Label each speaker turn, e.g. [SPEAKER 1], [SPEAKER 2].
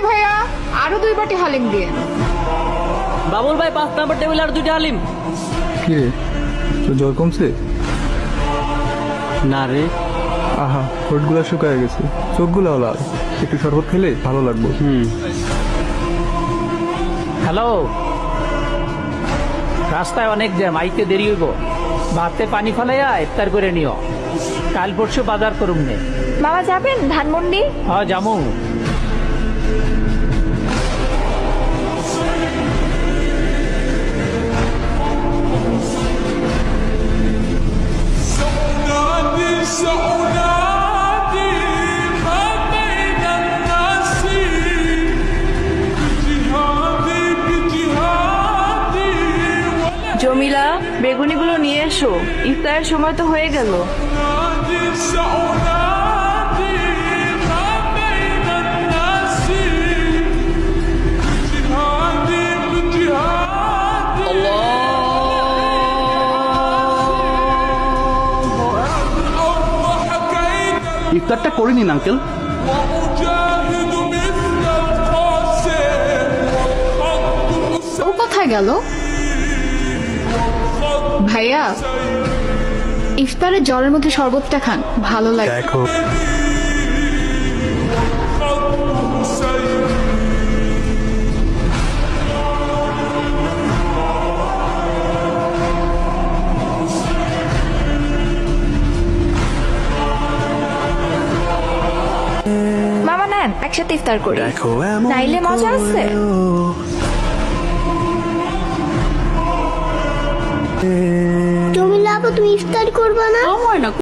[SPEAKER 1] ভাইয়া আরো 2 বাটি হালিম দিয়ে।
[SPEAKER 2] বাবুল ভাই 5 নম্বর টেবিল আর 2টা হালিম।
[SPEAKER 3] কি রে, তোর জ্বর কমছে?
[SPEAKER 2] না রে।
[SPEAKER 3] আহা, ঠোঁটগুলা শুকায় গেছে, চোখগুলাও লাল। একটু শরবত খেলে ভালো লাগবে।
[SPEAKER 4] হ্যালো, রাস্তায় অনেক জ্যাম, আইতে দেরি হইব। ভাতে পানি ফলাইয়া ইফতার করে নিও। কাল পরশু বাজার করুম নে।
[SPEAKER 5] মামা যাবেন ধানমন্ডি?
[SPEAKER 4] হ্যাঁ জামু।
[SPEAKER 5] জমিলা, বেগুনিগুলো নিয়ে এসো, ইফতারের সময় তো হয়ে গেল।
[SPEAKER 6] ইফতারটা করে নিন আঙ্কেল।
[SPEAKER 1] ও কোথায় গেল? ভাইয়া ইফতারে জ্বরের মধ্যে শরবতটা খান, ভালো লাগে।
[SPEAKER 3] দেখো,
[SPEAKER 5] মামা নেন, একসাথে ইফতার করি। নাইলে মজা আছে।
[SPEAKER 7] জমিলা আপু, তুমি ইফতার করবা না?